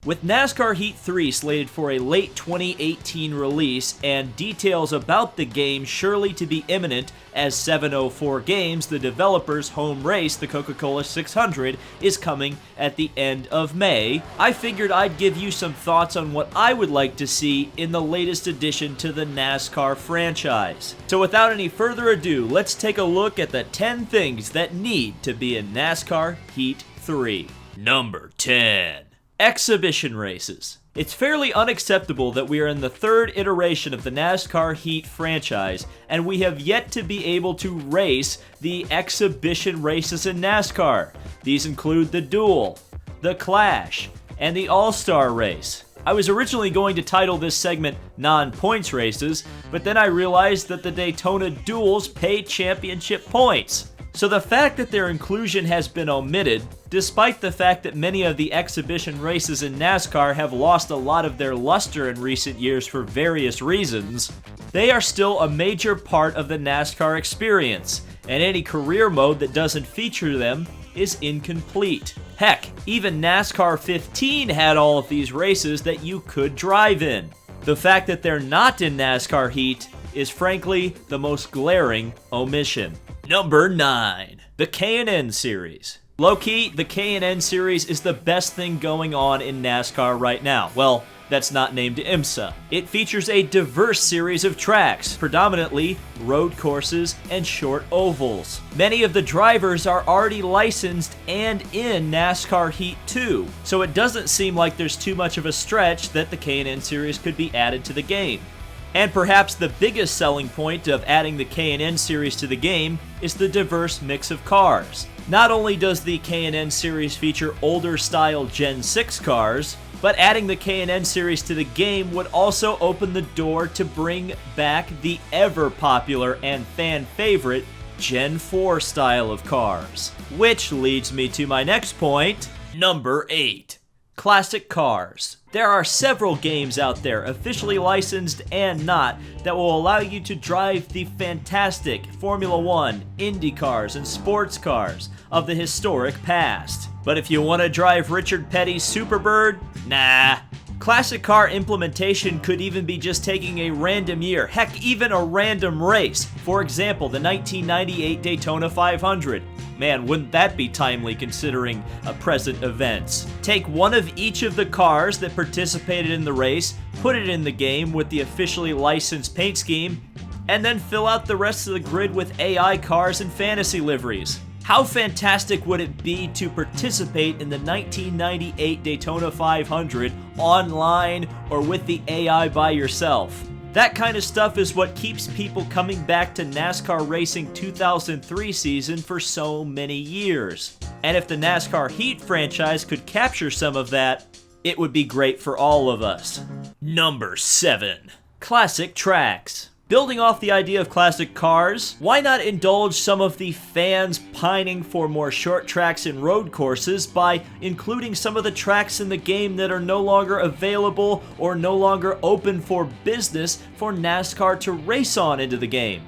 With NASCAR Heat 3 slated for a late 2018 release and details about the game surely to be imminent as 704 Games, the developer's home race, the Coca-Cola 600, is coming at the end of May, I figured I'd give you some thoughts on what I would like to see in the latest addition to the NASCAR franchise. So without any further ado, let's take a look at the 10 things that need to be in NASCAR Heat 3. Number 10. Exhibition races. It's fairly unacceptable that we are in the third iteration of the NASCAR Heat franchise, and we have yet to be able to race the exhibition races in NASCAR. These include the Duel, the Clash, and the All-Star Race. I was originally going to title this segment Non-Points Races, but then I realized that the Daytona Duels pay championship points. So the fact that their inclusion has been omitted, despite the fact that many of the exhibition races in NASCAR have lost a lot of their luster in recent years for various reasons, they are still a major part of the NASCAR experience, and any career mode that doesn't feature them is incomplete. Heck, even NASCAR 15 had all of these races that you could drive in. The fact that they're not in NASCAR Heat is frankly the most glaring omission. Number 9. The K&N Series. Low-key, the K&N Series is the best thing going on in NASCAR right now. Well, that's not named IMSA. It features a diverse series of tracks, predominantly road courses and short ovals. Many of the drivers are already licensed and in NASCAR Heat 2, so it doesn't seem like there's too much of a stretch that the K&N Series could be added to the game. And perhaps the biggest selling point of adding the K&N Series to the game is the diverse mix of cars. Not only does the K&N Series feature older style Gen 6 cars, but adding the K&N Series to the game would also open the door to bring back the ever popular and fan favorite Gen 4 style of cars. Which leads me to my next point, number 8. Classic cars. There are several games out there, officially licensed and not, that will allow you to drive the fantastic Formula 1, IndyCars, and sports cars of the historic past. But if you want to drive Richard Petty's Superbird, nah. Classic car implementation could even be just taking a random year, heck, even a random race. For example, the 1998 Daytona 500. Man, wouldn't that be timely considering present events? Take one of each of the cars that participated in the race, put it in the game with the officially licensed paint scheme, and then fill out the rest of the grid with AI cars and fantasy liveries. How fantastic would it be to participate in the 1998 Daytona 500 online or with the AI by yourself? That kind of stuff is what keeps people coming back to NASCAR Racing 2003 season for so many years. And if the NASCAR Heat franchise could capture some of that, it would be great for all of us. Number 7. Classic tracks. Building off the idea of classic cars, why not indulge some of the fans pining for more short tracks and road courses by including some of the tracks in the game that are no longer available or no longer open for business for NASCAR to race on into the game?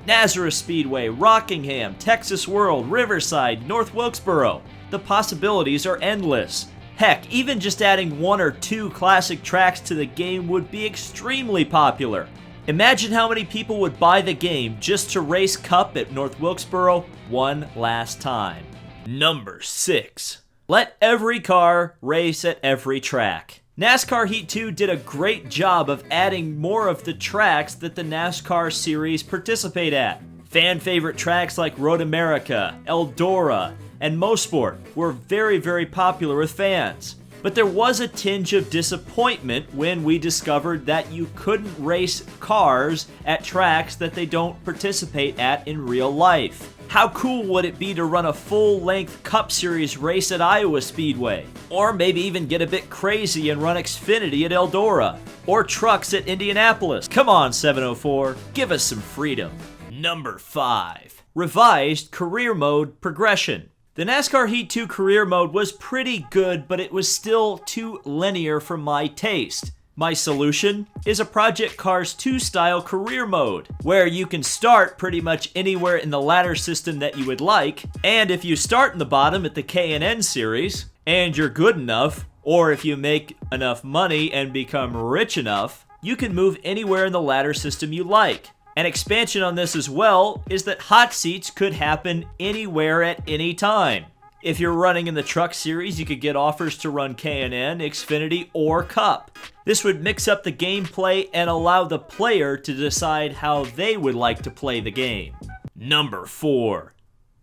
Nazareth Speedway, Rockingham, Texas World, Riverside, North Wilkesboro. The possibilities are endless. Heck, even just adding 1 or 2 classic tracks to the game would be extremely popular. Imagine how many people would buy the game just to race Cup at North Wilkesboro one last time. Number 6. Let every car race at every track. NASCAR Heat 2 did a great job of adding more of the tracks that the NASCAR series participate at. Fan favorite tracks like Road America, Eldora, and Mosport were very popular with fans. But there was a tinge of disappointment when we discovered that you couldn't race cars at tracks that they don't participate at in real life. How cool would it be to run a full-length Cup Series race at Iowa Speedway? Or maybe even get a bit crazy and run Xfinity at Eldora? Or trucks at Indianapolis? Come on, 704, give us some freedom. Number 5. Revised Career Mode Progression. The NASCAR Heat 2 career mode was pretty good, but it was still too linear for my taste. My solution is a Project Cars 2 style career mode, where you can start pretty much anywhere in the ladder system that you would like, and if you start in the bottom at the K&N series, and you're good enough, Or if you make enough money and become rich enough, you can move anywhere in the ladder system you like. An expansion on this as well is that hot seats could happen anywhere at any time. If you're running in the Truck Series, you could get offers to run K&N, Xfinity, or Cup. This would mix up the gameplay and allow the player to decide how they would like to play the game. Number 4.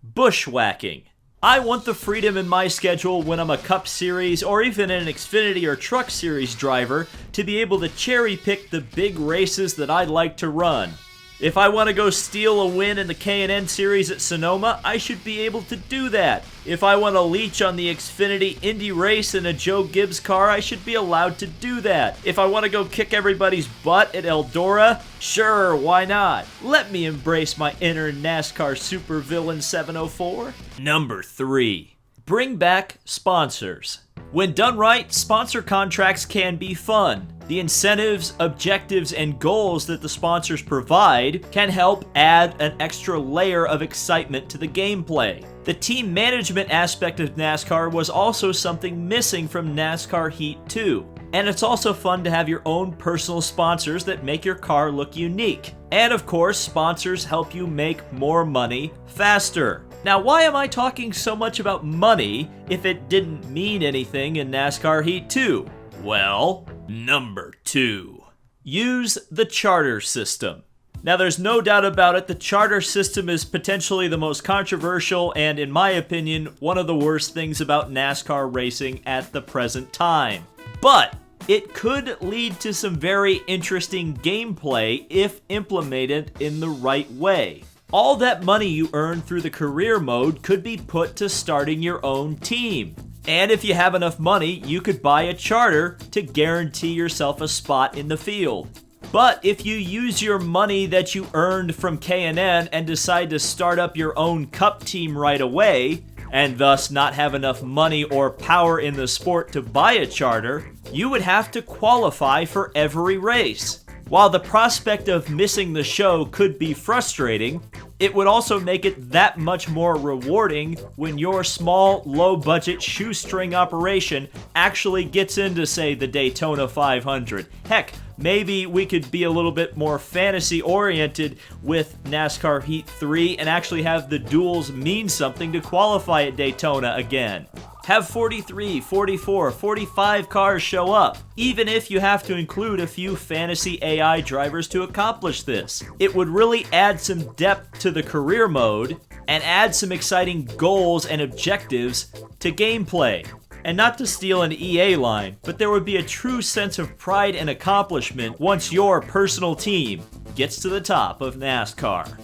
Bushwhacking. I want the freedom in my schedule when I'm a Cup Series or even an Xfinity or Truck Series driver to be able to cherry pick the big races that I'd like to run. If I want to go steal a win in the K&N Series at Sonoma, I should be able to do that. If I want to leech on the Xfinity Indy race in a Joe Gibbs car, I should be allowed to do that. If I want to go kick everybody's butt at Eldora, sure, why not? Let me embrace my inner NASCAR supervillain 704. Number 3. Bring back sponsors. When done right, sponsor contracts can be fun. The incentives, objectives, and goals that the sponsors provide can help add an extra layer of excitement to the gameplay. The team management aspect of NASCAR was also something missing from NASCAR Heat 2. And it's also fun to have your own personal sponsors that make your car look unique. And of course, sponsors help you make more money faster. Now, why am I talking so much about money if it didn't mean anything in NASCAR Heat 2? Well, number 2. Use the charter system. Now, there's no doubt about it, the charter system is potentially the most controversial and, in my opinion, one of the worst things about NASCAR racing at the present time. But it could lead to some very interesting gameplay if implemented in the right way. All that money you earn through the career mode could be put to starting your own team. And if you have enough money, you could buy a charter to guarantee yourself a spot in the field. But if you use your money that you earned from K&N and decide to start up your own Cup team right away, and thus not have enough money or power in the sport to buy a charter, you would have to qualify for every race. While the prospect of missing the show could be frustrating, it would also make it that much more rewarding when your small, low-budget shoestring operation actually gets into, say, the Daytona 500. Heck, maybe we could be a little bit more fantasy-oriented with NASCAR Heat 3 and actually have the duels mean something to qualify at Daytona again. Have 43, 44, 45 cars show up, even if you have to include a few fantasy AI drivers to accomplish this. It would really add some depth to the career mode and add some exciting goals and objectives to gameplay. And not to steal an EA line, but there would be a true sense of pride and accomplishment once your personal team gets to the top of NASCAR.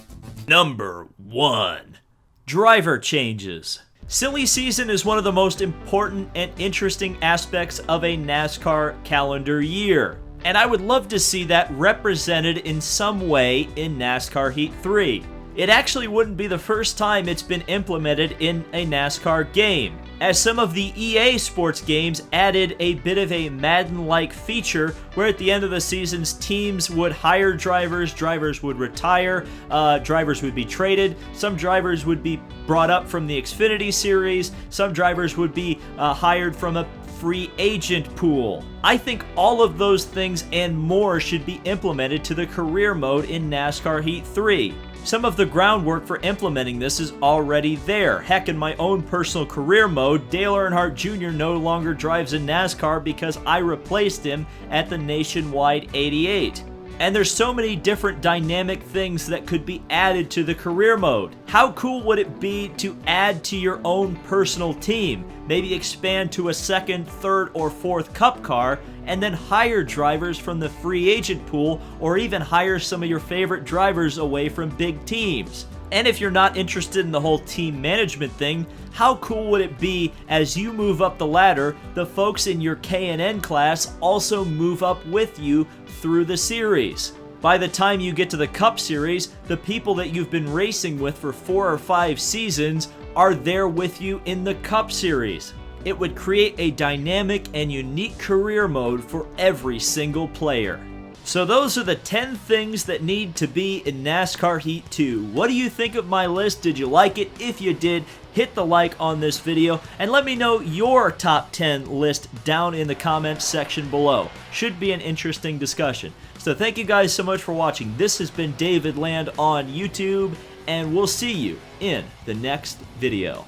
Number 1. Driver changes. Silly season is one of the most important and interesting aspects of a NASCAR calendar year, and I would love to see that represented in some way in NASCAR Heat 3. It actually wouldn't be the first time it's been implemented in a NASCAR game, as some of the EA Sports games added a bit of a Madden-like feature where at the end of the seasons, teams would hire drivers, drivers would retire, drivers would be traded, some drivers would be brought up from the Xfinity Series, some drivers would be hired from a free agent pool. I think all of those things and more should be implemented to the career mode in NASCAR Heat 3. Some of the groundwork for implementing this is already there. Heck, in my own personal career mode, Dale Earnhardt Jr. no longer drives in NASCAR because I replaced him at the Nationwide 88. And there's so many different dynamic things that could be added to the career mode. How cool would it be to add to your own personal team? Maybe expand to a second, third, or fourth Cup car, and then hire drivers from the free agent pool, or even hire some of your favorite drivers away from big teams. And if you're not interested in the whole team management thing, how cool would it be as you move up the ladder, the folks in your K&N class also move up with you through the series? By the time you get to the Cup Series, the people that you've been racing with for 4 or 5 seasons are there with you in the Cup Series. It would create a dynamic and unique career mode for every single player. So those are the 10 things that need to be in NASCAR Heat 2. What do you think of my list? Did you like it? If you did, hit the like on this video, and let me know your top 10 list down in the comments section below. Should be an interesting discussion. So thank you guys so much for watching. This has been David Land on YouTube, and we'll see you in the next video.